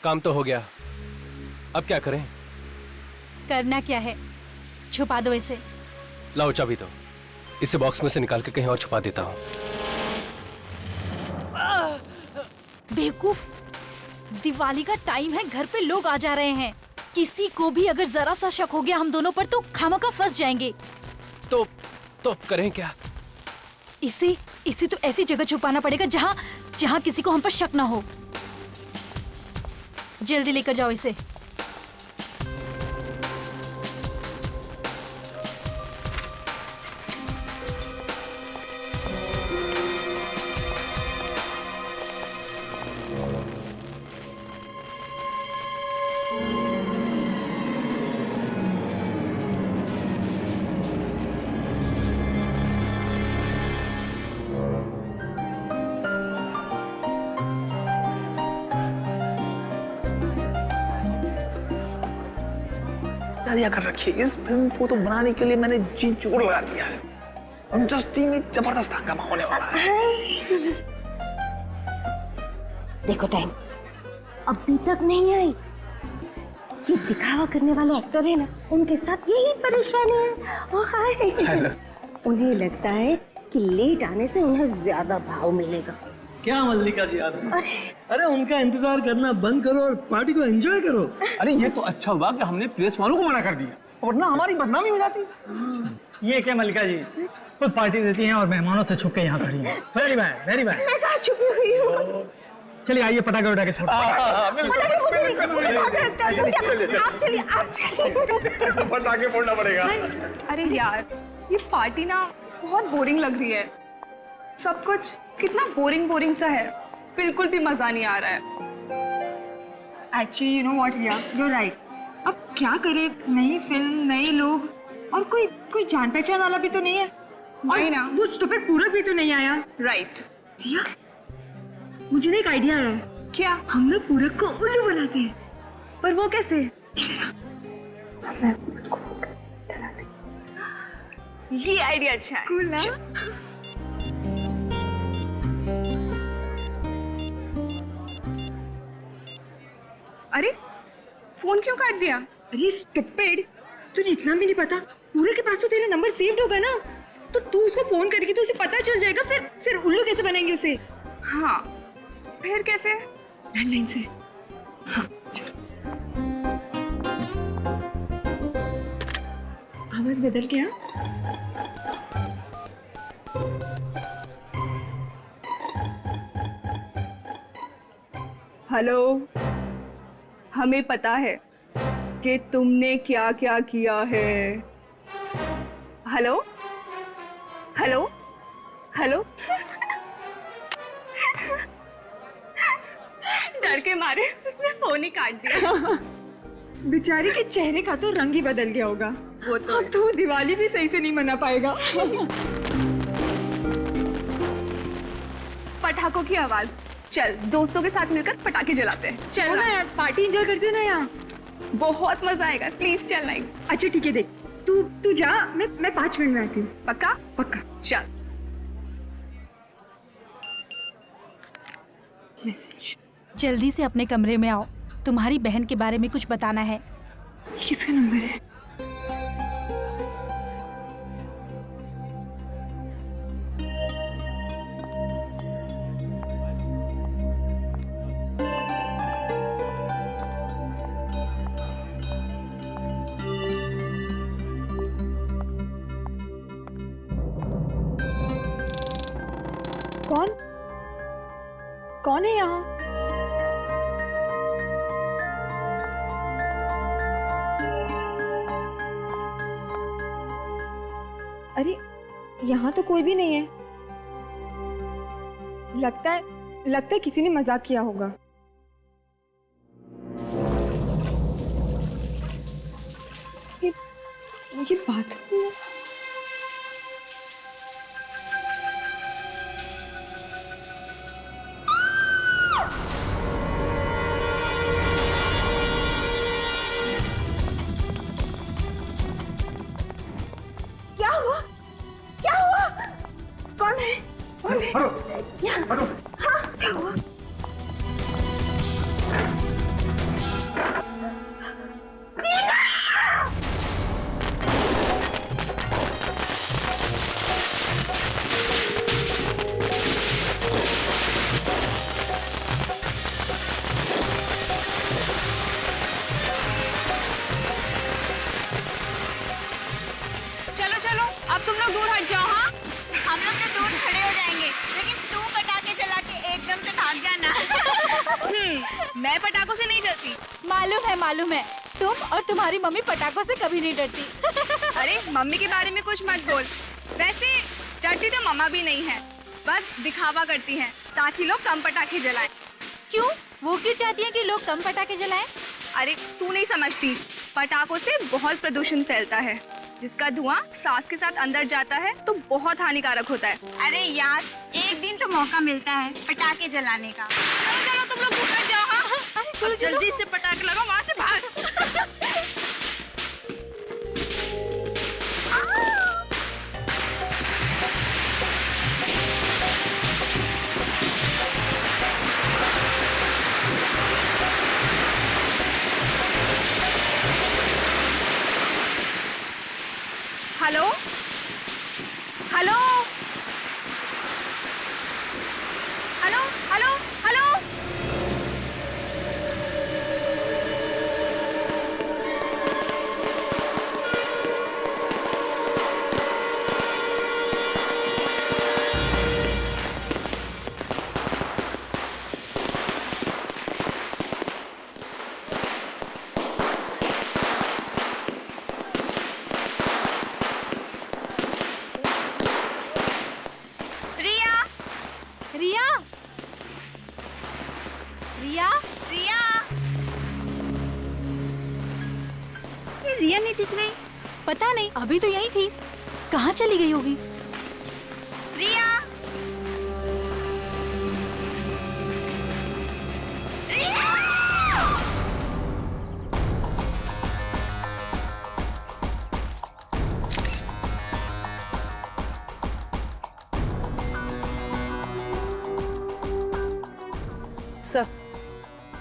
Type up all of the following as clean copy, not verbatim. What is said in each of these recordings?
काम तो हो गया, अब क्या करें? करना क्या है? छुपा दो इसे। लाओ चाबी दो, इसे बॉक्स में से निकाल के कहीं और छुपा देता हूँ। बेवकूफ, दिवाली का टाइम है, घर पे लोग आ जा रहे हैं। किसी को भी अगर जरा सा शक हो गया हम दोनों पर तो खामखा फंस जाएंगे। तो करें क्या? इसे तो ऐसी जगह छुपाना पड़ेगा जहाँ किसी को हम पर शक ना हो। जल्दी लेकर जाओ इसे। तैयारियां कर रखी है। इस फिल्म को तो बनाने के लिए मैंने जी जोर लगा दिया है। इंडस्ट्री में जबरदस्त हंगामा होने वाला है। देखो टाइम अभी तक नहीं आई। ये दिखावा करने वाले एक्टर है ना, उनके साथ यही परेशानी है। ओ हाय, उन्हें लगता है कि लेट आने से उन्हें ज्यादा भाव मिलेगा। क्या मल्लिका जी आप? अरे उनका इंतजार करना बंद करो और पार्टी को एंजॉय करो। अरे ये तो अच्छा हुआ कि हमने प्रेस वालों को मना कर दिया, वरना हमारी बदनामी हो जाती। ये क्या मल्लिका जी, खुद पार्टी देती हैं और मेहमानों से छुप के यहाँ खड़ी हैं। Very bad, very bad. मैं कहाँ छुपी हुई हूँ? चलिए आइए पटाखे उठा के छोड़ो। पटाखे मुझे नहीं, मुझे बहुत डर लगता है। समझे? आप चलिए। पटाखे फोड़ना पड़ेगा। अरे यार, ये पार्टी ना बहुत बोरिंग लग रही है। सब कुछ कितना बोरिंग सा है, बिल्कुल भी मजा नहीं आ रहा है। Actually you know what Riya, you are right. अब क्या करें, नई फिल्म, नए लोग और कोई जान पहचान वाला भी तो नहीं है। और ना वो स्टूपिड पूरक भी तो नहीं आया। राइट रिया, मुझे ना एक आइडिया आया है। क्या? हम लोग पूरक को उल्लू बनाते हैं। पर वो कैसे? ये आइडिया अच्छा है। कूल ना? अरे फोन क्यों काट दिया? अरे स्टूपिड, तुझे इतना भी नहीं पता, पूरे के पास तो तेरा नंबर सेव्ड होगा ना, तो तू उसको फोन करेगी तो उसे पता चल जाएगा। फिर उल्लू कैसे बनाएंगे उसे? हाँ, फिर कैसे? लैंडलाइन से। हाँ, आवाज बदल गया। हेलो, हमें पता है कि तुमने क्या क्या किया है। Hello hello hello. डर के मारे उसने फोन ही काट दिया। बेचारी के चेहरे का तो रंग ही बदल गया होगा। वो तो अब तो दिवाली भी सही से नहीं मना पाएगा। पटाखों की आवाज। चल दोस्तों के साथ मिलकर पटाखे जलाते हैं। चल ना यार, पार्टी एंजॉय करते हैं ना यहाँ। बहुत मजा आएगा, प्लीज चल। नहीं अच्छा ठीक है, देख तू जा, मैं 5 मिनट में आती हूँ। पक्का? पक्का। चल। मैसेज। जल्दी से अपने कमरे में आओ, तुम्हारी बहन के बारे में कुछ बताना है। ये किसका नंबर है? कौन है यहाँ? अरे यहाँ तो कोई भी नहीं है। लगता है किसी ने मजाक किया होगा। ये बाथरूम में अब तुम लोग दूर हट जाओ। हाँ, हम लोग तो दूर खड़े हो जाएंगे, लेकिन तू पटाखे चला के एकदम से भाग जाना। मैं पटाखों से नहीं डरती। मालूम है, तुम और तुम्हारी मम्मी पटाखों से कभी नहीं डरती। अरे मम्मी के बारे में कुछ मत बोल। वैसे डरती तो मम्मा भी नहीं है, बस दिखावा करती हैं ताकि लोग कम पटाखे जलाएं। क्यों? वो क्यों चाहती है कि लोग कम पटाखे जलाएं? अरे तू नहीं समझती, पटाखों से बहुत प्रदूषण फैलता है, जिसका धुआं सांस के साथ अंदर जाता है तो बहुत हानिकारक होता है। अरे यार, एक दिन तो मौका मिलता है पटाखे जलाने का। चलो चलो तुम लोग दूर जाओ। हाँ, चलो जल्दी से पटाखे लगाओ, वहाँ से बाहर। Hello hello hello hello hello. Riya, Riya, Riya, ये रिया नहीं दिख रही। पता नहीं, अभी तो यही थी, कहाँ चली गई होगी? रिया,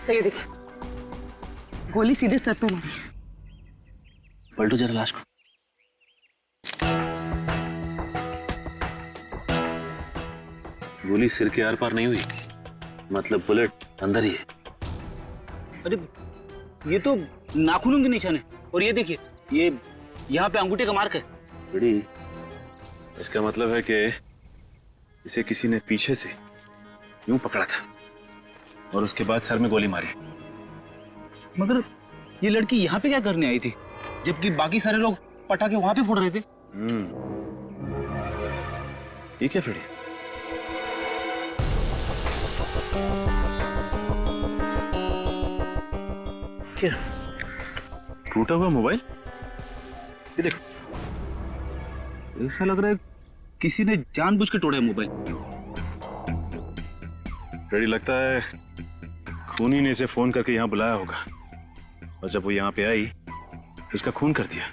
सर ये देखिए, गोली सीधे सर पे मारी। पलटो जरा लाश को। गोली सिर के आर पार नहीं हुई, मतलब बुलेट अंदर ही है। अरे ये तो नाखूनों के निशान है, और ये देखिए, ये यहाँ पे अंगूठे का मार्क है। बड़ी, इसका मतलब है कि इसे किसी ने पीछे से यूं पकड़ा था और उसके बाद सर में गोली मारी। मगर ये लड़की यहाँ पे क्या करने आई थी, जबकि बाकी सारे लोग पटाखे वहां पे फोड़ रहे थे? ठीक है फिर। क्या टूटा हुआ मोबाइल? ये देखो, ऐसा लग रहा है किसी ने जानबूझ के तोड़ा है मोबाइल। रेडी, लगता है खूनी ने इसे फोन करके यहाँ बुलाया होगा, और जब वो यहाँ पे आई तो उसका खून कर दिया,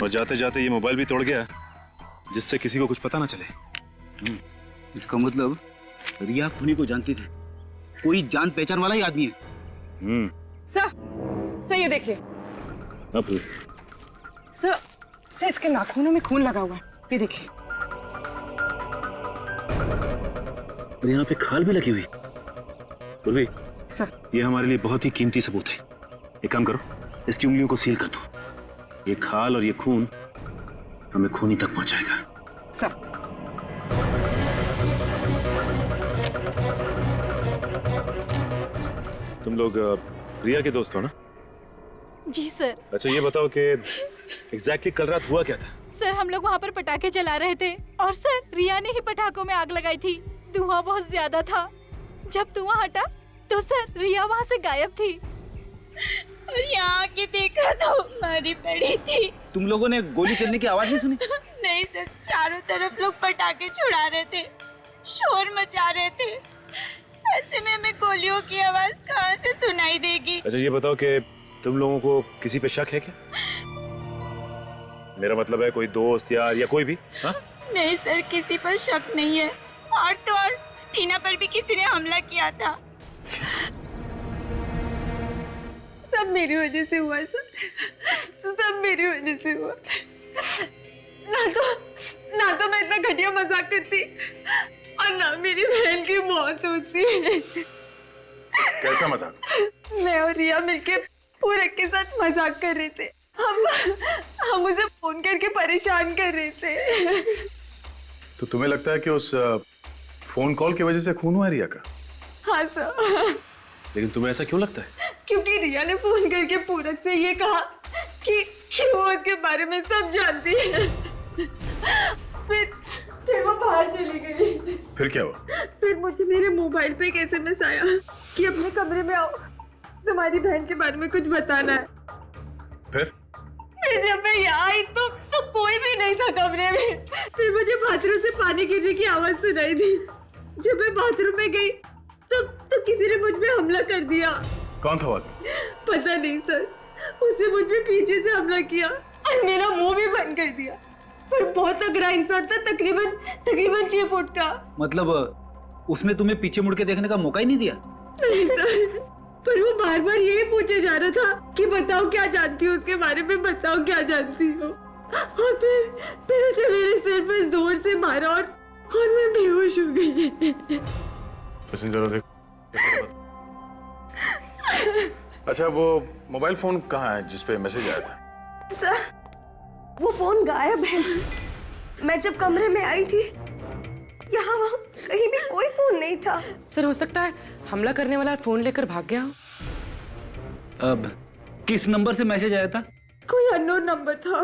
और जाते जाते ये मोबाइल भी तोड़ गया जिससे किसी को कुछ पता ना चले। इसका मतलब रिया खूनी को जानती थी, कोई जान पहचान वाला ही आदमी है। सर ये देखिए, सर इसके नाखूनों में खून लगा हुआ है, ये देखिए। और यहाँ पे खाल भी लगी हुई। पूर्वी, सर ये हमारे लिए बहुत ही कीमती सबूत है। एक काम करो, इसकी उंगलियों को सील कर दो। ये खाल और ये खून हमें खूनी तक पहुंचाएगा। सर तुम लोग रिया के दोस्त हो ना? जी सर। अच्छा ये बताओ कि एग्जैक्टली कल रात हुआ क्या था? सर हम लोग वहाँ पर पटाखे जला रहे थे, और सर रिया ने ही पटाखों में आग लगाई थी। धुआं बहुत ज्यादा था, जब धुआं हटा तो सर रिया वहाँ से गायब थी। और यहाँ के देखा तो मरी पड़ी थी। तुम लोगों ने गोली चलने की आवाज नहीं सुनी? नहीं सर, चारों तरफ लोग पटाखे छुड़ा रहे थे, शोर मचा रहे थे, ऐसे में हमें गोलियों की आवाज कहाँ से सुनाई देगी? अच्छा ये बताओ कि तुम लोगों को किसी पे शक है क्या? मेरा मतलब है कोई दोस्त यार या कोई भी? हाँ? नहीं सर, किसी पर शक नहीं है, और तो और टीना पर भी किसी ने हमला किया था। सब मेरी वजह से हुआ सर, सब मेरी वजह से हुआ। ना तो मैं इतना घटिया मजाक करती, और ना मेरी बहन की मौत होती। कैसा मजाक? मैं और रिया मिलके पूरक के साथ मजाक कर रहे थे। हम उसे फोन करके परेशान कर रहे थे। तो तुम्हें लगता है कि उस फोन कॉल की वजह से खून हुआ है रिया का? हाँ सर। लेकिन तुम्हें ऐसा क्यों लगता है? क्योंकि रिया ने फोन करके पूरक से ये कहा कि वो उसके बारे में सब जानती है। फिर वो बाहर चली गई। फिर क्या हुआ? फिर मुझे मेरे मोबाइल पे एक SMS आया कि अपने कमरे में आओ, तुम्हारी बहन के बारे में कुछ बताना है। फिर जब मैं यहाँ आई तो कोई भी नहीं था कमरे में। फिर मुझे बाथरूम से पानी गिरने की आवाज सुनाई दी। जब मैं बाथरूम में गई तो किसी ने मुझ पे हमला कर दिया। कौन था वो? पता नहीं सर, उसने मुझ पे पीछे से हमला किया और मेरा मुंह भी बंद कर दिया। पर बहुत तगड़ा इंसान था, तकरीबन 6 फुट का। मतलब उसने तुम्हें पीछे मुड़ के देखने का मौका ही नहीं दिया? नहीं सर, पर वो बार बार यही पूछे जा रहा था कि बताओ क्या जानती हो उसके बारे में, बताओ क्या जानती हो। और फिर उसे मेरे सिर पर जोर से मारा और मैं बेहोश हो गई। जरा देख। अच्छा, वो मोबाइल फोन कहाँ है जिसपे मैसेज आया था? सर, वो फोन गायब है। मैं जब कमरे में आई थी, यहाँ वहाँ कहीं भी कोई फोन नहीं था। सर, हो सकता है हमला करने वाला फोन लेकर भाग गया हो। अब किस नंबर से मैसेज आया था? कोई अननोन नंबर था।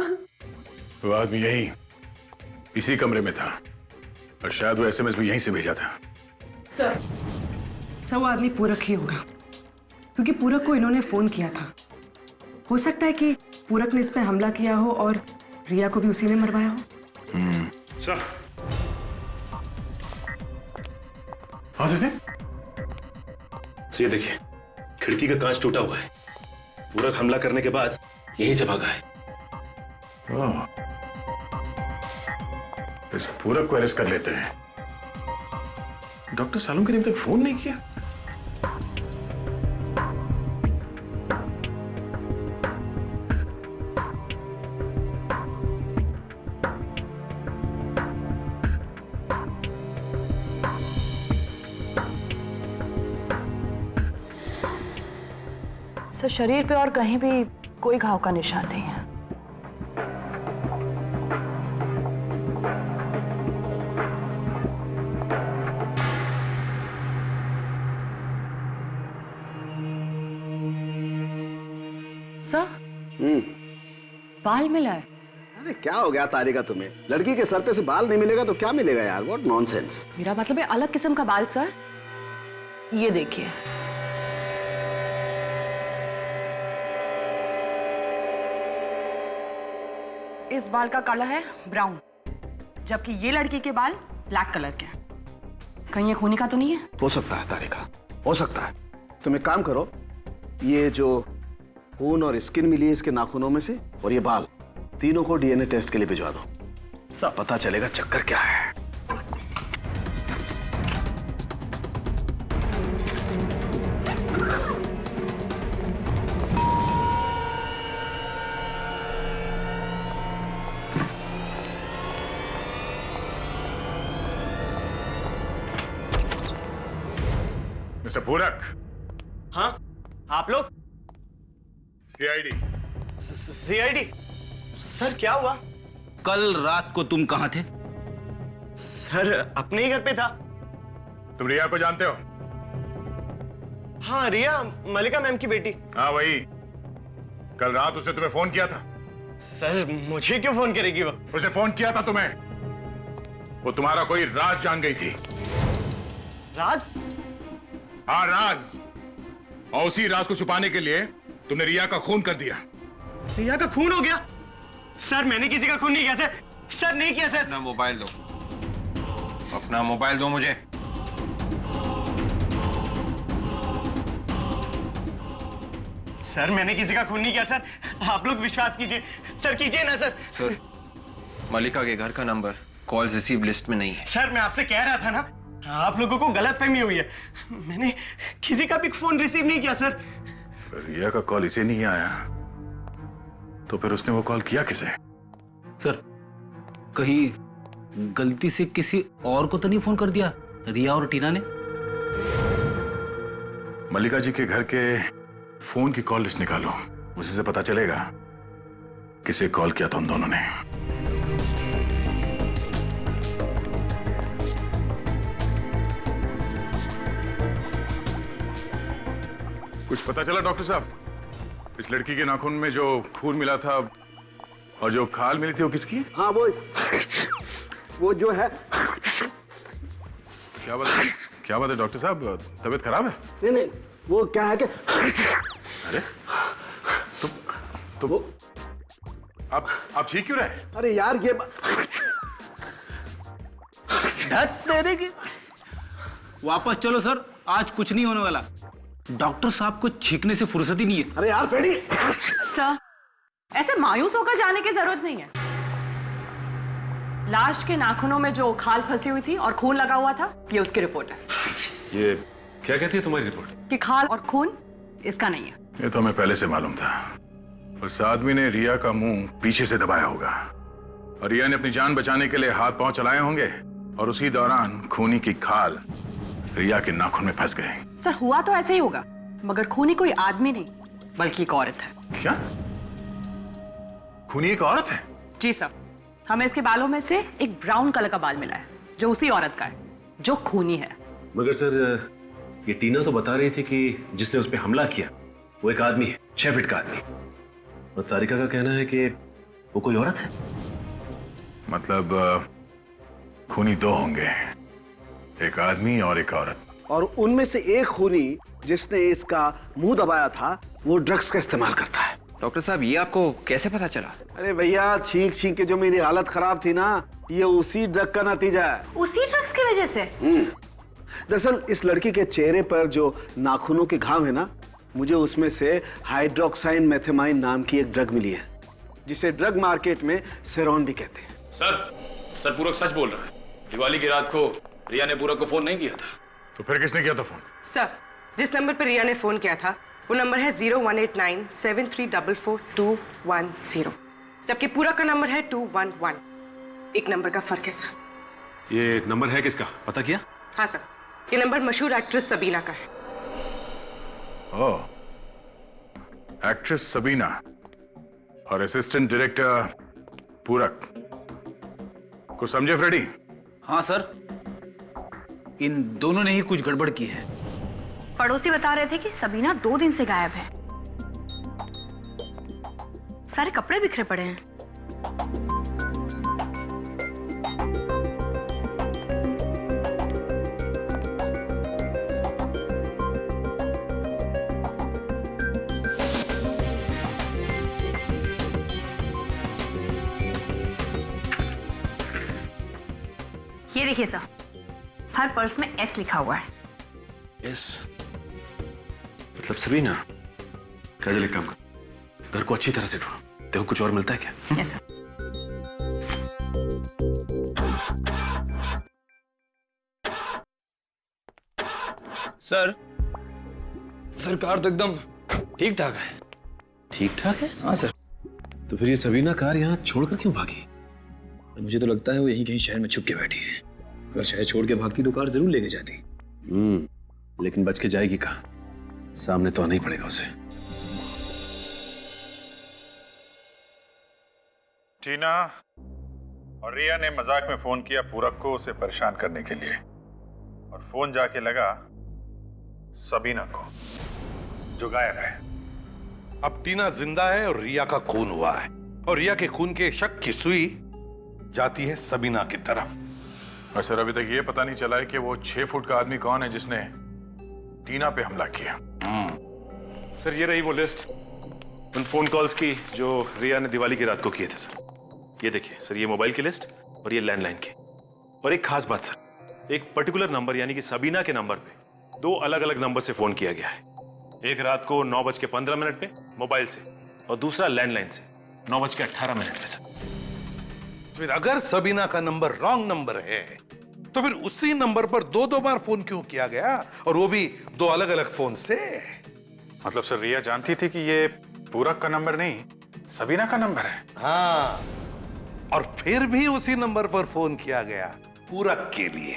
वो आदमी यही इसी कमरे में था और शायद वो SMS भी यहीं से भेजा था। सर, वो आदमी पूरक ही होगा, क्योंकि पूरक को इन्होंने फोन किया था। हो सकता है कि पूरक ने इस पे हमला किया हो और रिया को भी उसी ने मरवाया हो। सर, हाँ सर, ये देखिए, खिड़की का कांच टूटा हुआ है। पूरक हमला करने के बाद यहीं से भागा है। इस पूरक को अरेस्ट कर लेते हैं। डॉक्टर सालुंके ने अभी तक फोन नहीं किया। सर, शरीर पे और कहीं भी कोई घाव का निशान नहीं है। सर, बाल मिला है। अरे क्या हो गया तारिका तुम्हें? लड़की के सर पे से बाल नहीं मिलेगा तो क्या मिलेगा यार? What nonsense. मेरा मतलब है अलग किस्म का बाल सर। ये देखिए, इस बाल का कलर है ब्राउन, जबकि ये लड़की के बाल ब्लैक कलर के हैं। कहीं ये खूनी का तो नहीं है? हो सकता है तारिका, हो सकता है। तुम एक काम करो, ये जो खून और स्किन मिली है इसके नाखूनों में से और ये बाल, तीनों को DNA टेस्ट के लिए भिजवा दो। सब पता चलेगा चक्कर क्या है। मिस्टर पूरक। हाँ, आप लोग? CID। सर, क्या हुआ? कल रात को तुम कहाँ थे? सर, अपने ही घर पे था। तुम रिया को जानते हो? हाँ, रिया मलिका मैम की बेटी। हाँ वही। कल रात उसने तुम्हें फोन किया था। सर, मुझे क्यों फोन करेगी वो? उसे फोन किया था तुम्हें। वो तुम्हारा कोई राज जान गई थी। राज? हाँ, राज। और उसी राज को छुपाने के लिए तुमने रिया का खून कर दिया। रिया का खून हो गया? सर, मैंने किसी का खून नहीं किया सर। सर, नहीं किया सर। अपना मोबाइल दो, अपना मोबाइल दो मुझे। सर, मैंने किसी का खून नहीं किया सर। आप लोग विश्वास कीजिए सर, कीजिए ना सर। सर, मलिका के घर का नंबर कॉल रिसीव लिस्ट में नहीं है। सर, मैं आपसे कह रहा था ना, आप लोगों को गलतफहमी हुई है। मैंने किसी का भी फोन रिसीव नहीं किया सर। रिया का कॉल इसे नहीं आया तो फिर उसने वो कॉल किया किसे? सर, कहीं गलती से किसी और को तो नहीं फोन कर दिया रिया और टीना ने? मल्लिका जी के घर के फोन की कॉल लिस्ट निकालो, उसी से पता चलेगा किसे कॉल किया था उन दोनों ने? कुछ पता चला डॉक्टर साहब? इस लड़की के नाखून में जो खून मिला था और जो खाल मिली थी वो किसकी? हाँ वो जो है। क्या बात है डॉक्टर साहब, तबीयत खराब है? नहीं, वो क्या है कि अरे तो वो आप ठीक क्यों रहे? अरे यार ये तेरे की वापस चलो सर, आज कुछ नहीं होने वाला। डॉक्टर साहब को छींकने से फुर्सत ही नहीं है। अरे यार पेड़ी। सर, ऐसे मायूस होकर जाने की जरूरत नहीं है। लाश के नाखूनों में जो खाल फंसी हुई थी और खून लगा हुआ था, ये उसकी रिपोर्ट है। ये क्या कहती है तुम्हारी रिपोर्ट? कि खाल और खून इसका नहीं है। ये तो हमें पहले से मालूम था। उस आदमी ने रिया का मुंह पीछे से दबाया होगा और रिया ने अपनी जान बचाने के लिए हाथ पांव चलाए होंगे और उसी दौरान खूनी की खाल रिया के नाखून में फंस गए। सर, हुआ तो ऐसे ही होगा, मगर खूनी कोई आदमी नहीं बल्कि एक औरत है। क्या? खूनी एक औरत है? जी सर, हमें इसके बालों में से एक ब्राउन कलर का बाल मिला है जो उसी औरत का है जो खूनी है। मगर सर, ये टीना तो बता रही थी कि जिसने उस पर हमला किया वो एक आदमी है, 6 फीट का आदमी, और तारिका का कहना है कि वो कोई औरत है। मतलब खूनी 2 होंगे, एक आदमी और एक औरत। और उनमें से एक खूनी जिसने इसका मुंह दबाया था वो ड्रग्स का इस्तेमाल करता है। डॉक्टर साहब, ये आपको कैसे पता चला? अरे भैया, छींक छींक के जो मेरी हालत खराब थी ना, ये उसी ड्रग का नतीजा है। उसी ड्रग्स की वजह से? दरअसल इस लड़की के चेहरे पर जो नाखूनों के घाव है ना, मुझे उसमें से हाइड्रोक्साइन मेथेमाइन नाम की एक ड्रग मिली है, जिसे ड्रग मार्केट में सेरोन भी कहते हैं। सर पूरक सच बोल रहा है। दिवाली की रात को रिया ने पूरक को फोन नहीं किया था। तो फिर किसने किया था फोन? सर, जिस नंबर पर रिया ने फोन किया था वो नंबर है 018973442210, जबकि पूरक का नंबर है 211। एक नंबर का फर्क है सर। ये नंबर है किसका, पता किया? हाँ सर, ये नंबर मशहूर एक्ट्रेस सबीना का है। ओह, एक्ट्रेस सबीना और असिस्टेंट डायरेक्टर पूरक। कुछ समझे फ्रेडी? हाँ सर, इन दोनों ने ही कुछ गड़बड़ की है। पड़ोसी बता रहे थे कि सबीना 2 दिन से गायब है। सारे कपड़े बिखरे पड़े हैं। ये देखिए सर, हर पर्स में एस लिखा हुआ है। एस मतलब सबीना। काजल, एक काम कर, घर को अच्छी तरह से ढूंढो, देखो कुछ और मिलता है क्या। Yes sir. सर कार तो एकदम ठीक ठाक है। ठीक ठाक है? हाँ सर। तो फिर ये सबीना कार यहाँ छोड़कर क्यों भागी? मुझे तो लगता है वो यहीं कहीं शहर में छुप के बैठी है। अगर शहर छोड़ के भागती तो कार जरूर लेके जाती। लेकिन बच के जाएगी कहाँ? सामने तो आना ही पड़ेगा उसे। टीना और रिया ने मजाक में फोन किया पूरक को उसे परेशान करने के लिए, और फोन जाके लगा सबीना को, जो गायब है। अब टीना जिंदा है और रिया का खून हुआ है, और रिया के खून के शक की सुई जाती है सबीना की तरफ। और सर, अभी तक ये पता नहीं चला है कि वो 6 फुट का आदमी कौन है जिसने टीना पे हमला किया। सर, ये रही वो लिस्ट उन फोन कॉल्स की जो रिया ने दिवाली की रात को किए थे। सर, ये देखिए सर, ये मोबाइल की लिस्ट और ये लैंडलाइन की। और एक खास बात सर, एक पर्टिकुलर नंबर यानी कि सबीना के नंबर पे 2 अलग अलग नंबर से फोन किया गया है। एक रात को 9:15 पे मोबाइल से, और दूसरा लैंडलाइन से 9:18 पे। सर, फिर अगर सबीना का नंबर रॉन्ग नंबर है तो फिर उसी नंबर पर 2-2 बार फोन क्यों किया गया, और वो भी 2 अलग अलग फोन से? मतलब सर, रिया जानती थी कि ये पूरक का नंबर नहीं सबीना का नंबर है। हाँ, और फिर भी उसी नंबर पर फोन किया गया पूरक के लिए।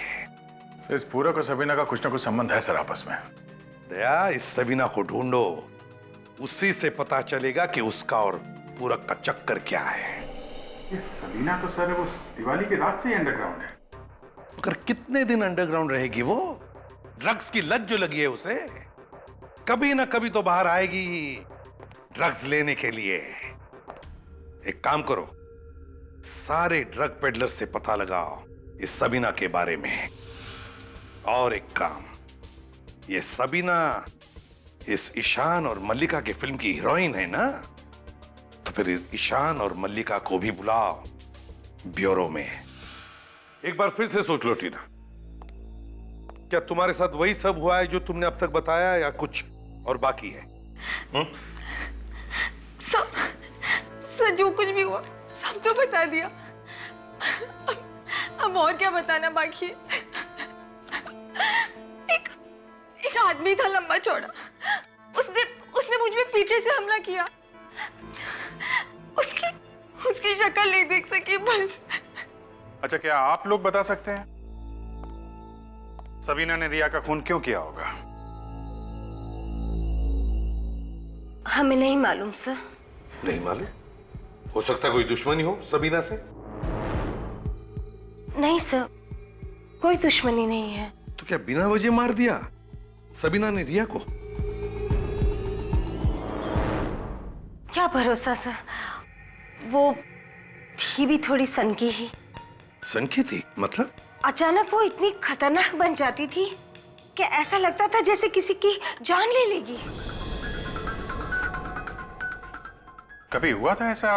तो इस पूरक और सबीना का कुछ ना कुछ संबंध है सर आपस में। दया, इस सबीना को ढूंढो, उसी से पता चलेगा कि उसका और पूरक का चक्कर क्या है। सबीना तो सर वो दिवाली की रात से ही अंडरग्राउंड है। मगर कितने दिन अंडरग्राउंड रहेगी वो? ड्रग्स की लत जो लगी है उसे, कभी ना कभी तो बाहर आएगी ड्रग्स लेने के लिए। एक काम करो, सारे ड्रग पेडलर से पता लगाओ इस सबीना के बारे में। और एक काम, ये सबीना इस ईशान और मल्लिका की फिल्म की हीरोइन है ना, तो फिर ईशान और मल्लिका को भी बुलाओ ब्यूरो में। एक बार फिर से सोच लो टीना, क्या तुम्हारे साथ वही सब हुआ है जो तुमने अब तक बताया, या कुछ और बाकी है? सब जो कुछ भी हुआ सब तो बता दिया। अब और क्या बताना बाकी है? एक आदमी था लंबा चौड़ा, उसने मुझ पे पीछे से हमला किया। उसकी शक्ल नहीं देख सकी बस। अच्छा, क्या आप लोग बता सकते हैं सबीना ने रिया का खून क्यों किया होगा? हमें नहीं मालूम सर। नहीं मालूम? हो सकता है कोई दुश्मनी हो सबीना से? नहीं सर, कोई दुश्मनी नहीं है। तो क्या बिना वजह मार दिया सबीना ने रिया को? क्या भरोसा सर, वो थी भी थोड़ी सनकी ही। सनकी थी मतलब? अचानक वो इतनी खतरनाक बन जाती थी कि ऐसा लगता था जैसे किसी की जान ले लेगी। कभी हुआ था ऐसा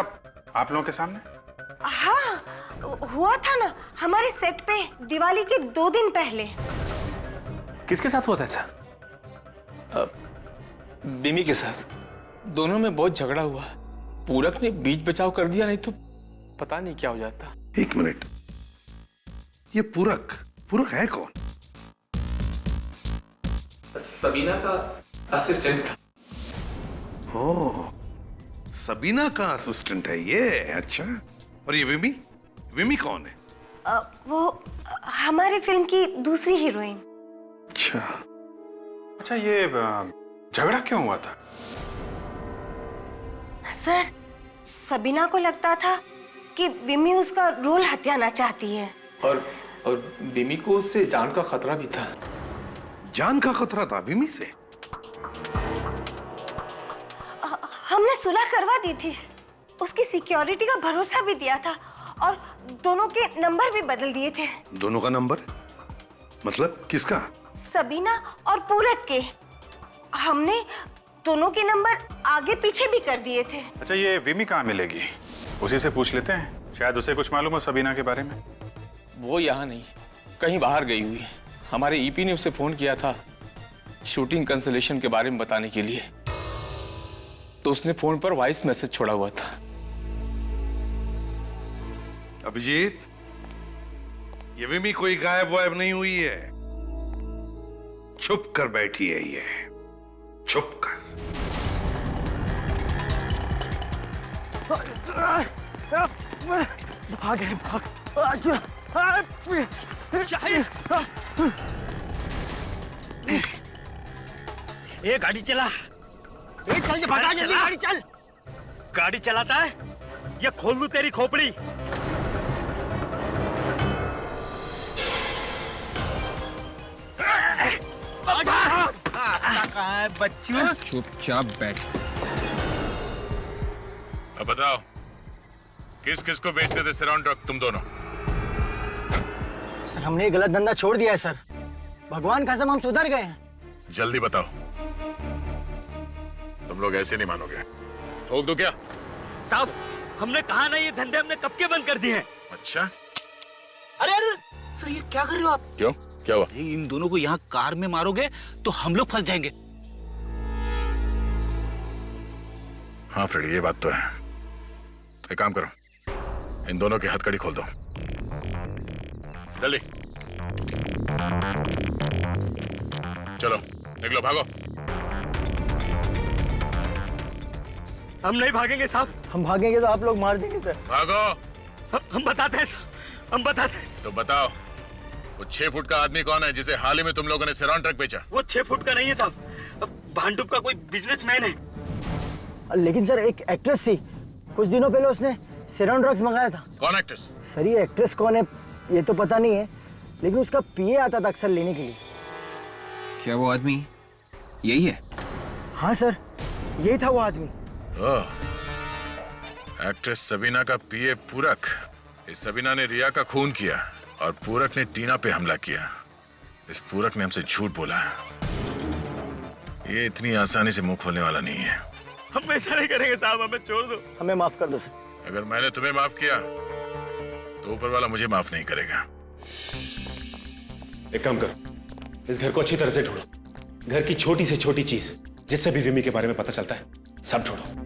आप लोगों के सामने? हाँ, हुआ था ना, हमारे सेट पे दिवाली के 2 दिन पहले। किसके साथ हुआ था ऐसा? बिमी के साथ। दोनों में बहुत झगड़ा हुआ। पूरक ने बीच बचाव कर दिया, नहीं तो पता नहीं क्या हो जाता। एक मिनट, ये पूरक है कौन? सबीना का असिस्टेंट था। ओह, सबीना का असिस्टेंट है ये। अच्छा, और ये विमी कौन है? वो हमारी फिल्म की दूसरी हीरोइन। अच्छा, ये झगड़ा क्यों हुआ था? सर, सबीना को लगता था कि विमी उसका रोल हथियाना चाहती है। और विमी को उससे जान का खतरा भी था। जान का खतरा था विमी से? हमने सुलह करवा दी थी, उसकी सिक्योरिटी का भरोसा भी दिया था और दोनों के नंबर भी बदल दिए थे। दोनों का नंबर मतलब किसका? सबीना और पूरक के। हमने दोनों के नंबर आगे पीछे भी कर दिए थे। अच्छा, ये विमी कहाँ मिलेगी? उसी से पूछ लेते हैं, शायद उसे कुछ मालूम हो सबीना के बारे में। वो यहाँ नहीं, कहीं बाहर गई हुई है। हमारे ईपी ने उसे फोन किया था शूटिंग कैंसलेशन के बारे में बताने के लिए, तो उसने फोन पर वॉइस मैसेज छोड़ा हुआ था। अभिजीत, ये विमी कोई गायब वायब नहीं हुई है, छुप कर बैठी है ये, छुप कर। ये गाड़ी चला, चल भगा जल्दी, गाड़ी चल। गाड़ी चलाता है या खोल लूं तेरी खोपड़ी? कहाँ है बच्चू? चुपचाप बैठ। अब बताओ, किस किस को बेचते थे सिराउंड ड्रग तुम दोनों? सर, हमने ये गलत धंधा छोड़ दिया है सर। भगवान कसम हम सुधर गए हैं। जल्दी बताओ, तुम लोग ऐसे नहीं मानोगे। ठोक दो क्या? साहब, हमने कहा ना ये धंधे हमने कब के बंद कर दिए हैं। अच्छा, अरे अरे सर, ये क्या कर रहे हो आप? क्यों, क्या हुआ? इन दोनों को यहाँ कार में मारोगे तो हम लोग फंस जाएंगे। हाँ फ्रेडी, ये बात तो है। तो एक काम करो, इन दोनों की हथकड़ी खोल दो जल्दी। चलो निकलो, भागो। हम नहीं भागेंगे साहब। हम भागेंगे तो आप लोग मार देंगे सर। भागो। हम बताते हैं, हम बताते हैं। तो बताओ, वो 6 फुट का आदमी कौन है जिसे हाल ही में तुम लोगों ने सिराउंड ट्रक बेचा? वो 6 फुट का नहीं है साहब, भांडुप का कोई बिजनेसमैन है। लेकिन सर, एक एक्ट्रेस थी, कुछ दिनों पहले उसने सेरॉन ड्रग्स मंगाया था। कौन एक्ट्रेस? सर ये एक्ट्रेस कौन है ये तो पता नहीं है, लेकिन उसका पीए आता था अक्सर लेने के लिए। क्या वो आदमी यही है? हाँ सर, यही था वो आदमी। एक्ट्रेस सबीना का पीए पूरक। इस सबीना ने रिया का खून किया और पूरक ने टीना पे हमला किया। इस पूरक ने हमसे झूठ बोला। ये इतनी आसानी से मुंह खोलने वाला नहीं है। हम ऐसा नहीं करेंगे साहब, हमें छोड़ दो। हमें माफ कर दो सर। अगर मैंने तुम्हें माफ किया तो ऊपर वाला मुझे माफ नहीं करेगा। एक काम करो, इस घर को अच्छी तरह से ढूंढो। घर की छोटी से छोटी चीज जिससे भी विमी के बारे में पता चलता है, सब ढूंढो।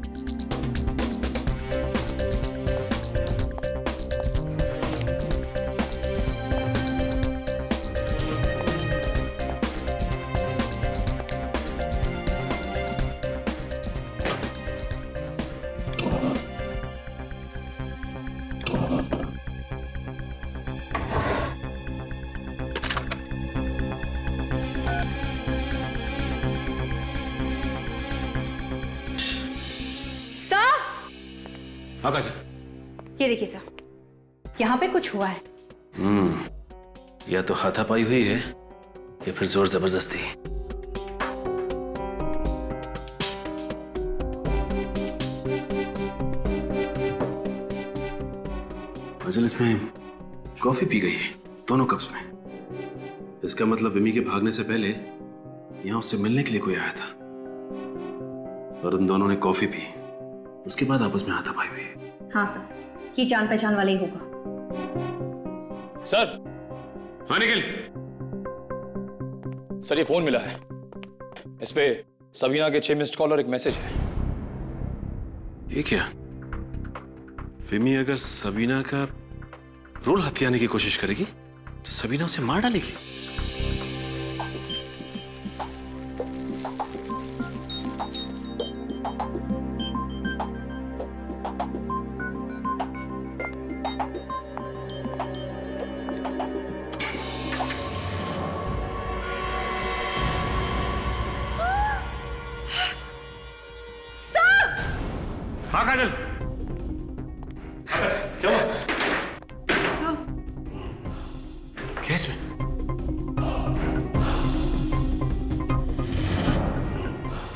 आकाश, ये देखिए सर, यहाँ पे कुछ हुआ है। या तो हाथापाई हुई है या फिर जोर जबरदस्ती। फजल इसमें कॉफी पी गई है, दोनों कप्स में। इसका मतलब विमी के भागने से पहले यहां उससे मिलने के लिए कोई आया था और उन दोनों ने कॉफी पी, उसके बाद आपस में हाथापाई हुई। हाँ सर, ये जान पहचान वाला ही होगा। सर। हाँ निखिल। सर ये फोन मिला है, इस पे सबीना के 6 मिस्ड कॉल और एक मैसेज है। ये क्या? विमी अगर सबीना का रोल हथियाने की कोशिश करेगी तो सबीना उसे मार डालेगी। हाँ काजल, क्या हुआ? क्या इसमें?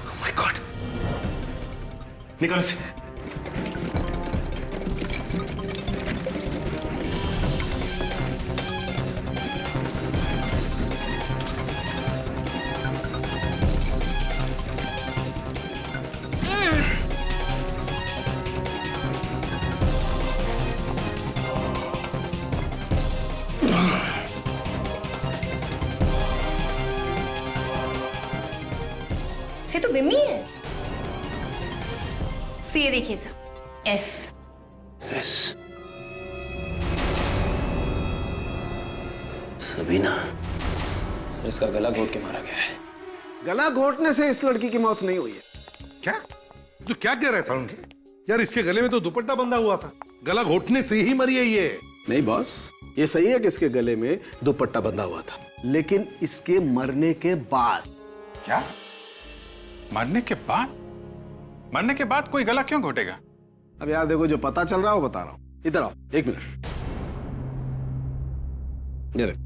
Oh my God! निकालो इसे। से तो विमी है। से ये देखिए sir, S. S. Sabina. Sir इसका गला घोट के मारा गया है। गला घोटने से इस लड़की की मौत नहीं हुई है। क्या? तू क्या कह रहा है सारुण? यार इसके गले में तो दुपट्टा बंधा हुआ था, गला घोटने से ही मरी है ये। नहीं बॉस, ये सही है कि इसके गले में दुपट्टा बंधा हुआ था, लेकिन इसके मरने के बाद। क्या? मरने के बाद? मरने के बाद कोई गला क्यों घोटेगा? अब यार देखो, जो पता चल रहा है वो बता रहा हूं। इधर आओ, 1 मिनट। ये देखो।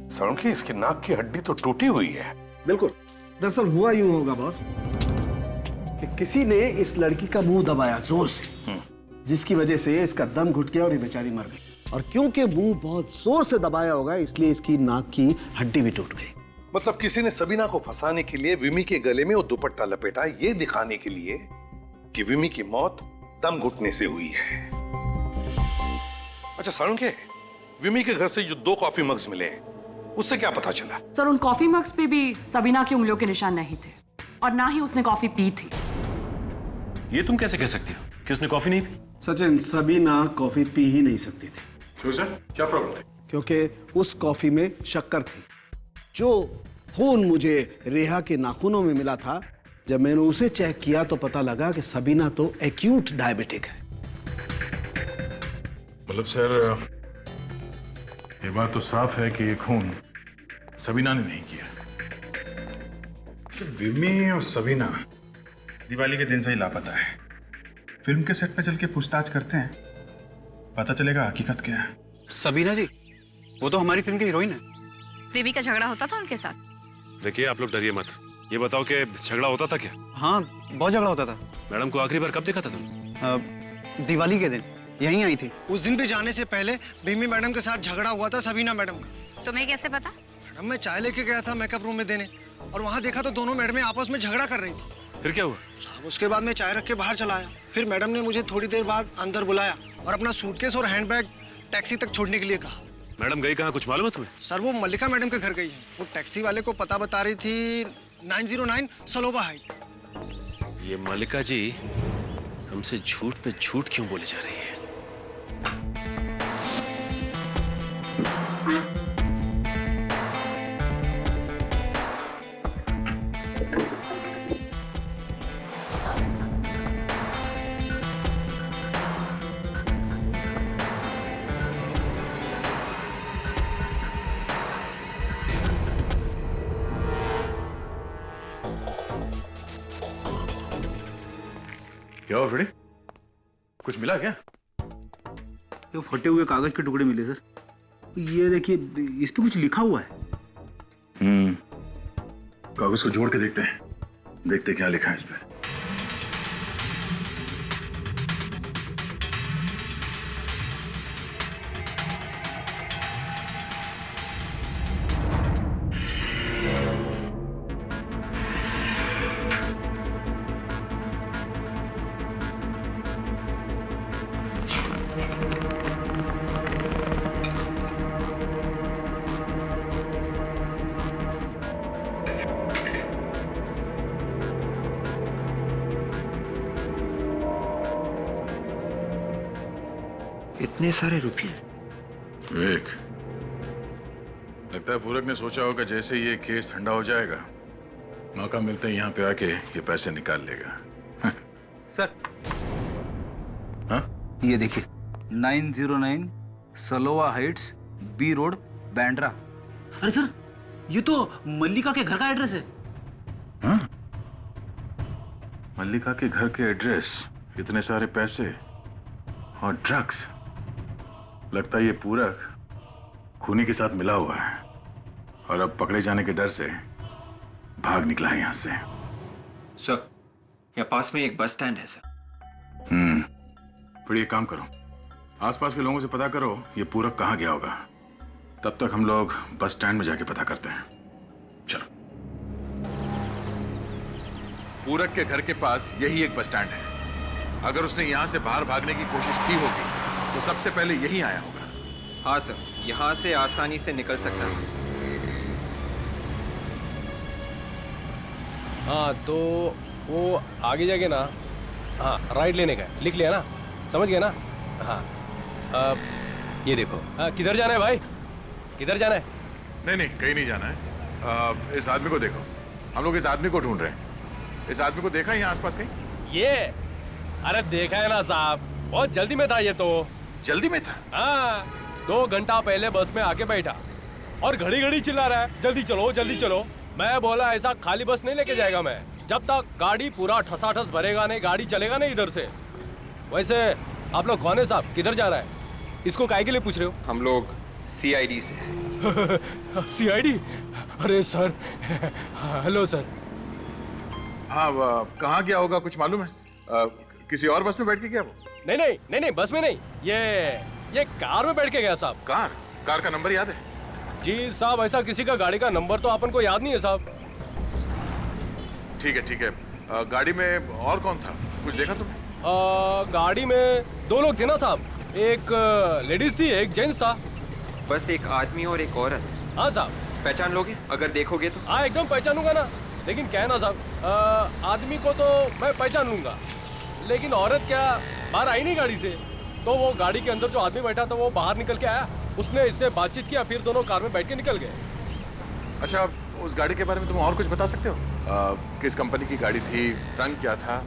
सारुण की इसकी नाक की हड्डी तो टूटी हुई है। बिल्कुल। दरअसल हुआ यूं होगा बॉस कि किसी ने इस लड़की का मुंह दबाया जोर से, जिसकी वजह से इसका दम घुट गया और ये बेचारी मर गई। और क्योंकि मुंह बहुत जोर से दबाया होगा, इसलिए इसकी नाक की हड्डी भी टूट गई। मतलब किसी ने सबीना को फंसाने के लिए विमी के गले में वो दुपट्टा लपेटा, ये दिखाने के लिए कि विमी की मौत दम घुटने से हुई है। अच्छा सारुण के, विमी के घर से जो 2 कॉफी मग्स मिले उससे क्या पता चला? सर उन कॉफी मग्स पे भी सबीना की उंगलियों के निशान नहीं थे और ना ही उसने कॉफी पी थी। ये तुम कैसे कह सकती हो कि उसने कॉफी नहीं पी? सचिन, सबीना कॉफी पी ही नहीं सकती थी। क्यों सर, क्या प्रॉब्लम थी? क्योंकि उस कॉफी में शक्कर थी। जो खून मुझे रेहा के नाखूनों में मिला था, जब मैंने उसे चेक किया तो पता लगा कि सबीना तो एक्यूट डायबिटिक है। मतलब सर ये बात तो साफ है कि ये खून सबीना ने नहीं किया। विमी और सबीना दिवाली के दिन से ही लापता है। फिल्म के सेट पे चल के पूछताछ करते हैं, पता चलेगा हकीकत क्या है। सबीना जी, वो तो हमारी फिल्म की हीरोइन है। विमी का झगड़ा होता था उनके साथ? देखिए आप लोग डरिए मत, ये बताओ कि झगड़ा होता था क्या? हाँ, बहुत झगड़ा होता था। मैडम को आखिरी बार कब देखा था तुम? दिवाली के दिन यहीं आई थी। उस दिन भी जाने से पहले भीमी मैडम के साथ झगड़ा हुआ था सबीना मैडम का। तुम्हें कैसे पता? मैडम, मैं चाय लेके गया था मेकअप रूम में देने, और वहाँ देखा तो दोनों मैडमें आपस में झगड़ा कर रही थी। फिर क्या हुआ? साहब, उसके बाद मैं चाय रख के बाहर चला आया। फिर मैडम ने मुझे थोड़ी देर बाद अंदर बुलाया और अपना सूटकेस और हैंडबैग टैक्सी तक छोड़ने के लिए कहा। मैडम गई कहाँ, कुछ मालूम है तुम्हें? सर, वो मल्लिका मैडम के घर गई है। वो टैक्सी वाले को पता बता रही थी 909 सलोबा हाइट। ये मल्लिका जी हमसे झूठ पे झूठ क्यों बोले जा रही है? क्या हुआ फ्रेडी? कुछ मिला क्या? ये फटे हुए कागज के टुकड़े मिले सर। ये देखिए, इस पे कुछ लिखा हुआ है। कागज को जोड़ के देखते क्या लिखा है इस पे। इतने सारे रुपए? विवेक, लगता है पूरक ने सोचा होगा जैसे ये केस ठंडा हो जाएगा, मौका मिलते ही यहाँ पे आके ये पैसे निकाल लेगा। सर, हाँ? ये देखिए, 909 सलोवा हाइट्स, बी रोड, बैंड्रा। अरे सर, ये तो मल्लिका के घर का एड्रेस है। हाँ? मल्लिका के घर के एड्रेस, इतने सारे पैसे और ड्रग्स। लगता है ये पूरक खूनी के साथ मिला हुआ है और अब पकड़े जाने के डर से भाग निकला है यहाँ से। सर, यहाँ पास में एक बस स्टैंड है सर। फिर ये काम करो, आसपास के लोगों से पता करो ये पूरक कहाँ गया होगा। तब तक हम लोग बस स्टैंड में जाके पता करते हैं। चलो। पूरक के घर के पास यही एक बस स्टैंड है। अगर उसने यहाँ से बाहर भागने की कोशिश की होगी तो सबसे पहले यही आया होगा। हाँ सर, यहाँ से आसानी से निकल सकता है। हाँ, तो वो आगे जाके ना, हाँ राइट लेने का, लिख लिया ना, समझ गया ना? हाँ, ये देखो। किधर जाना है भाई, किधर जाना है? नहीं, कहीं नहीं जाना है। इस आदमी को देखो, हम लोग इस आदमी को ढूंढ रहे हैं। इस आदमी को देखा है यहाँ आसपास कहीं? ये, अरे देखा है ना साहब, बहुत जल्दी में था ये तो। जल्दी में था? हाँ, 2 घंटा पहले बस में आके बैठा और घड़ी घड़ी चिल्ला रहा है, जल्दी चलो जल्दी चलो। मैं बोला ऐसा खाली बस नहीं लेके जाएगा मैं, जब तक गाड़ी पूरा ठसाठस भरेगा नहीं, गाड़ी चलेगा नहीं इधर से। वैसे आप लोग कौन है साहब, किधर जा रहा है? इसको काहे के लिए पूछ रहे हो? हम लोग CID से। CID? अरे सर, हेलो सर। हाँ, कहाँ गया होगा कुछ मालूम है? किसी और बस में बैठ के गया वो? नहीं, बस में नहीं, ये कार में बैठ के गया साहब। कार का नंबर याद है? जी साहब, ऐसा किसी का गाड़ी का नंबर तो अपन को याद नहीं है साहब। ठीक है। गाड़ी में और कौन था, कुछ देखा तुमने? गाड़ी में 2 लोग थे ना साहब, एक लेडीज थी, एक जेंट्स था। बस एक आदमी और एक औरत। हाँ साहब। पहचान लोगे अगर देखोगे तो? हाँ, एकदम पहचानूंगा ना, लेकिन क्या है ना साहब, आदमी को तो मैं पहचान लूंगा, लेकिन औरत क्या बाहर आई नहीं गाड़ी से। तो वो गाड़ी के अंदर जो आदमी बैठा था वो बाहर निकल के आया, उसने इससे बातचीत किया, फिर दोनों कार में बैठ के निकल गए। अच्छा, उस गाड़ी के बारे में तुम और कुछ बता सकते हो? किस कंपनी की गाड़ी थी, रंग क्या था?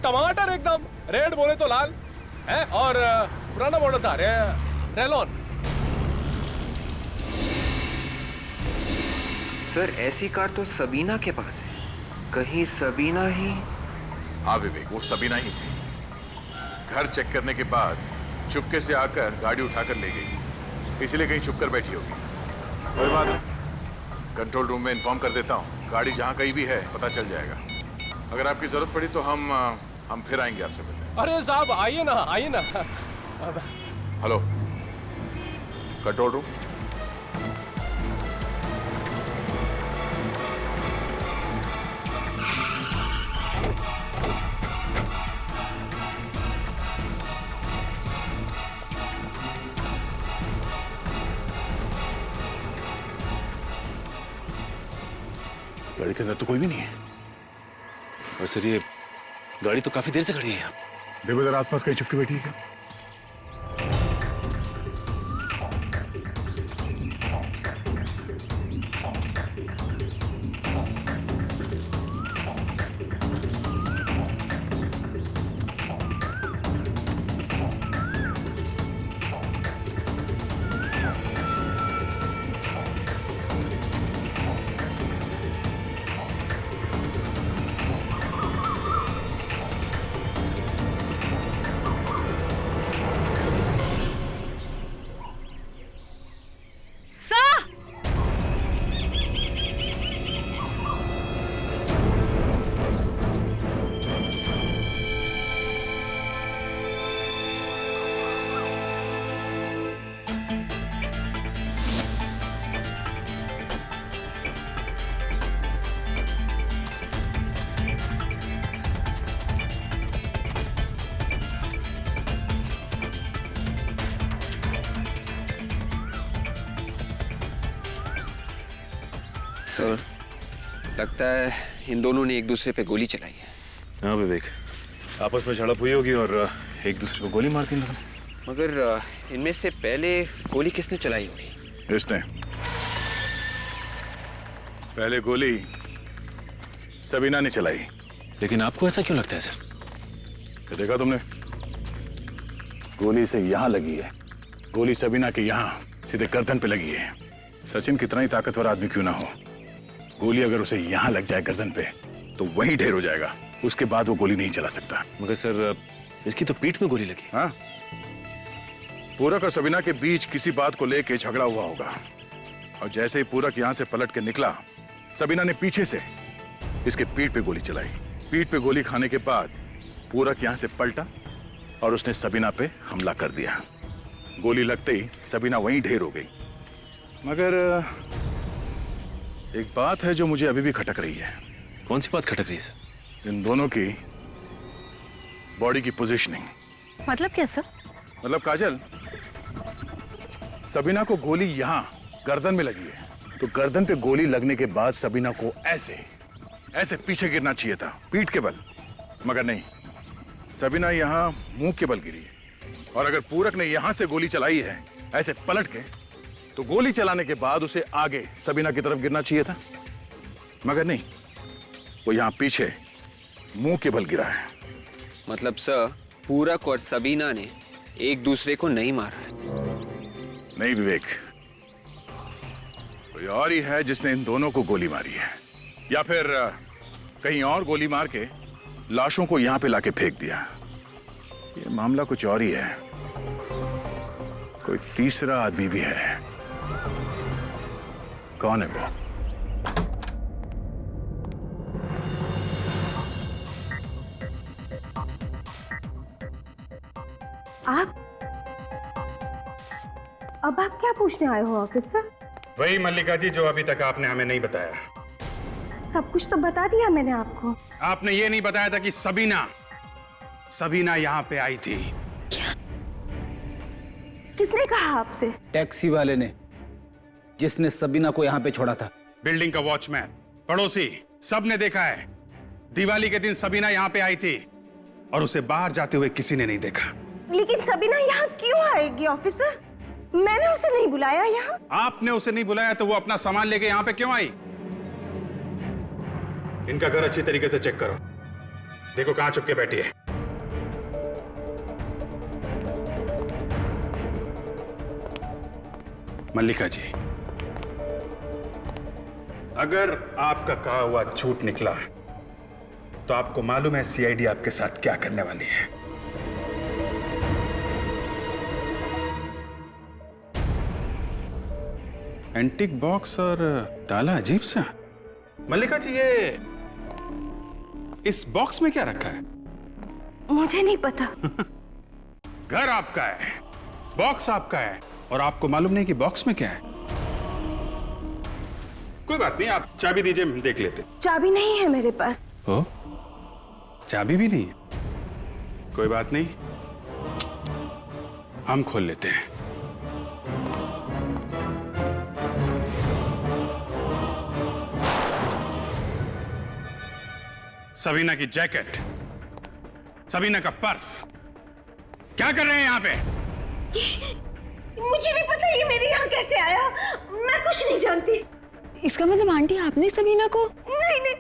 टमाटर एकदम, रेड बोले तो लाल है, और पुराना मॉडल था, रेलॉन। सर ऐसी कार तो सबीना के पास है, कहीं सबीना ही। हाँ विवेक, वो सबीना ही थी। घर चेक करने के बाद चुपके से आकर गाड़ी उठाकर ले गई, इसलिए कहीं छुपकर बैठी होगी। कोई बात नहीं, कंट्रोल रूम में इन्फॉर्म कर देता हूँ। गाड़ी जहाँ कहीं भी है पता चल जाएगा। अगर आपकी जरूरत पड़ी तो हम फिर आएंगे आपसे मिलने। अरे साहब आइए ना, आइए ना। Hello, control room. गाड़ी के अंदर तो कोई भी नहीं है। और सर ये गाड़ी तो काफी देर से खड़ी है। देखो जरा आसपास कहीं छुपके बैठी है क्या? सर लगता है इन दोनों ने एक दूसरे पे गोली चलाई है। हाँ विवेक, आपस में झड़प हुई होगी और एक दूसरे को गोली मारती लोगों ने। मगर इनमें से पहले गोली किसने चलाई होगी? इसने। पहले गोली सबीना ने चलाई। लेकिन आपको ऐसा क्यों लगता है सर? तो देखा तुमने, गोली से यहां लगी है, गोली सबीना के यहां सीधे गर्दन पे लगी है। सचिन कितना ही ताकतवर आदमी क्यों ना हो, गोली अगर उसे यहां लग जाए गर्दन पे तो वहीं ढेर हो जाएगा। उसके बाद वो गोली नहीं चला सकता। मगर सर इसकी तो पीठ में गोली लगी। हाँ, पूरक और सबीना के बीच किसी बात को लेके झगड़ा हुआ होगा और जैसे ही पूरक यहां से पलट के निकला, सबीना ने पीछे से इसके पीठ पे गोली चलाई। पीठ पे गोली खाने के बाद पूरक यहां से पलटा और उसने सबीना पे हमला कर दिया। गोली लगते ही सबीना वहीं ढेर हो गई। मगर एक बात है जो मुझे अभी भी खटक रही है। कौन सी बात खटक रही है सर? इन दोनों की बॉडी की पोजीशनिंग। मतलब क्या सर? मतलब काजल, सबीना को गोली यहां गर्दन में लगी है, तो गर्दन पे गोली लगने के बाद सबीना को ऐसे ऐसे पीछे गिरना चाहिए था, पीठ के बल। मगर नहीं, सबीना यहां मुंह के बल गिरी है। और अगर पूरक ने यहां से गोली चलाई है ऐसे पलट के, तो गोली चलाने के बाद उसे आगे सबीना की तरफ गिरना चाहिए था। मगर नहीं, वो यहां पीछे मुंह के बल गिरा है। मतलब सर पूरक और सबीना ने एक दूसरे को नहीं मारा है? नहीं विवेक, कोई और ही है जिसने इन दोनों को गोली मारी है, या फिर कहीं और गोली मार के लाशों को यहां पे लाके फेंक दिया। ये मामला कुछ और ही है। कोई तीसरा आदमी भी है। कौन है वो? आप अब आप क्या पूछने आए हो ऑफिसर? वही मल्लिका जी जो अभी तक आपने हमें नहीं बताया। सब कुछ तो बता दिया मैंने आपको। आपने ये नहीं बताया था कि सबीना यहाँ पे आई थी। किसने कहा आपसे? टैक्सी वाले ने, जिसने सबीना को यहाँ पे छोड़ा था। बिल्डिंग का वॉचमैन, पड़ोसी, सब ने देखा है। दिवाली के दिन सबीना यहाँ पे आई थी और उसे बाहर जाते हुए किसी ने नहीं देखा। लेकिन सबीना यहाँ क्यों आएगी ऑफिसर? मैंने उसे नहीं बुलाया यहाँ। आपने उसे नहीं बुलाया तो वो अपना सामान लेके यहाँ पे क्यों आई? इनका घर अच्छी तरीके से चेक करो, देखो कहाँ छुप के बैठी है। मल्लिका जी, अगर आपका कहा हुआ झूठ निकला तो आपको मालूम है सीआईडी आपके साथ क्या करने वाली है। एंटीक बॉक्स और ताला अजीब सा। मल्लिका जी, ये इस बॉक्स में क्या रखा है? मुझे नहीं पता। घर आपका है, बॉक्स आपका है, और आपको मालूम नहीं कि बॉक्स में क्या है। कोई बात नहीं, आप चाबी दीजिए, हम देख लेते। चाबी नहीं है मेरे पास। ओ, चाबी भी नहीं है? कोई बात नहीं, हम खोल लेते हैं। सबीना की जैकेट, सबीना का पर्स, क्या कर रहे हैं यहाँ पे? मुझे नहीं पता ये मेरे यहाँ कैसे आया। मैं कुछ नहीं जानती। इसका मतलब आंटी आपने सबीना को? नहीं नहीं,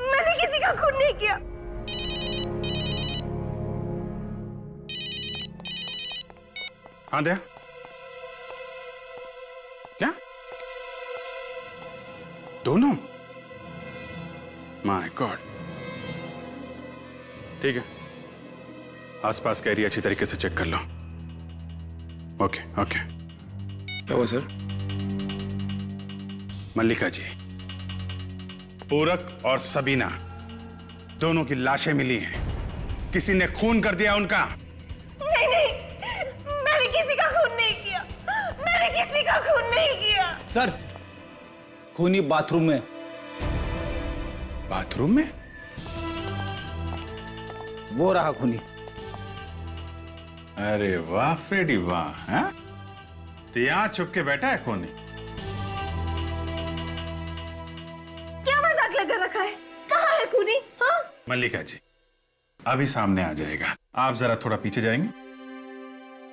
मैंने किसी का खून नहीं किया। हाँ दया, क्या दोनों? My God. ठीक है, आसपास का एरिया अच्छी तरीके से चेक कर लो। Okay okay. क्या हुआ सर? मल्लिका जी, पूरक और सबीना दोनों की लाशें मिली हैं। किसी ने खून कर दिया उनका। नहीं नहीं, मैंने किसी का खून नहीं किया। मैंने किसी का खून नहीं किया। सर, खूनी बाथरूम में। बाथरूम में? वो रहा खूनी। अरे वाह फ्रेडी वाह, हैं? तो यहां छुप के बैठा है खूनी। क्या मजाक लगा रखा है? कहाँ है खूनी? हाँ? मल्लिका जी, अभी सामने आ जाएगा। आप जरा थोड़ा पीछे जाएंगे,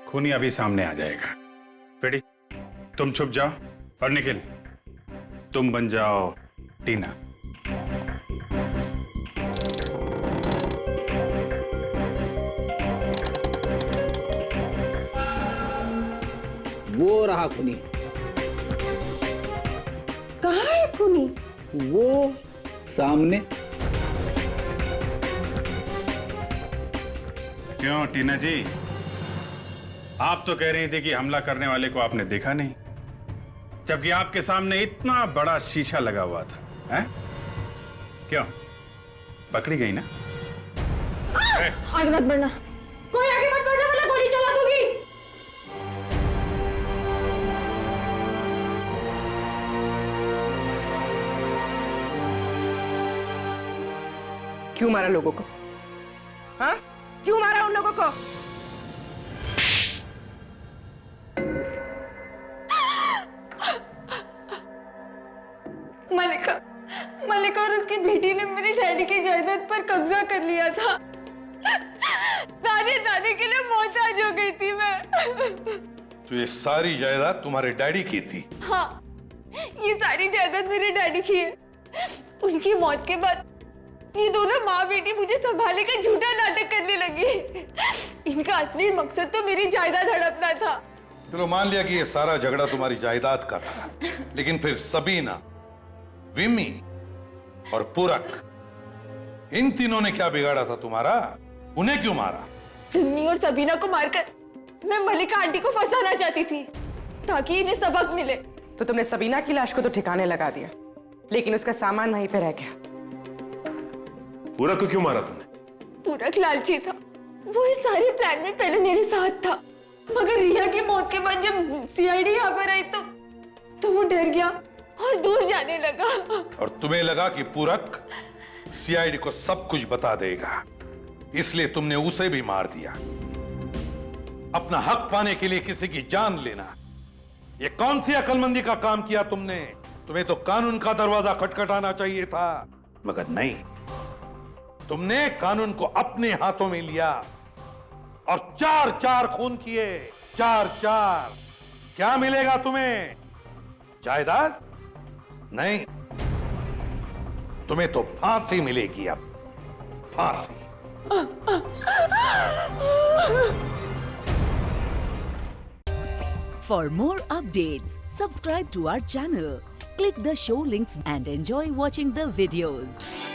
खूनी अभी सामने आ जाएगा। फ्रेडी, तुम छुप जाओ, और निखिल तुम बन जाओ टीना। वो रहा खूनी। कहाँ है खूनी? वो सामने। क्यों टीना जी, आप तो कह रही थी कि हमला करने वाले को आपने देखा नहीं, जबकि आपके सामने इतना बड़ा शीशा लगा हुआ था, हैं? क्यों पकड़ी गई ना? आगे मत बढ़ना, कोई आगे मत बढ़ना वरना गोली चला दूंगी। क्यों मारा लोगों को? हाँ, क्यों मारा उन लोगों को? मलिका और उसकी बेटी ने मेरे डैडी की जायदाद पर कब्जा कर लिया था। दाने के लिए मोहताज हो गई थी मैं। तो ये सारी जायदाद तुम्हारे डैडी की थी? हाँ, ये सारी जायदाद मेरे डैडी की है। उनकी मौत के बाद ये दोनों माँ बेटी मुझे संभालने का झूठा नाटक करने लगी। इनका असली मकसद तो मेरी जायदाद हड़पना था। चलो मान लिया कि ये सारा झगड़ा तुम्हारी जायदाद का था, लेकिन फिर सबीना, विमी और पूरक, इन तीनों ने क्या बिगाड़ा था तुम्हारा? उन्हें क्यों मारा? विमी और सबीना को मारकर मैं मलिका आंटी को फंसाना चाहती थी ताकि इन्हें सबक मिले। तो तुमने सबीना की लाश को तो ठिकाने लगा दिया, लेकिन उसका सामान वहीं पे रह गया। पूरक को क्यों मारा तुमने? पूरक लालची था, वो इस सारे प्लान में पहले मेरे साथ था, मगर रिया की मौत के बाद जब सीआईडी यहाँ पर आई तो वो डर गया और दूर जाने लगा। और तुम्हें लगा कि पूरक सीआईडी को सब कुछ बता देगा, इसलिए तुमने उसे भी मार दिया। अपना हक पाने के लिए किसी की जान लेना, ये कौन सी अक्लमंदी का काम किया तुमने? तुम्हें तो कानून का दरवाजा खटखटाना चाहिए था, मगर नहीं, तुमने कानून को अपने हाथों में लिया और 4-4 खून किए। 4-4। क्या मिलेगा तुम्हें? जायदाद? नहीं, तुम्हें तो फांसी मिलेगी। अब फांसी। For more updates, subscribe to our channel, Click the show links and enjoy watching the videos.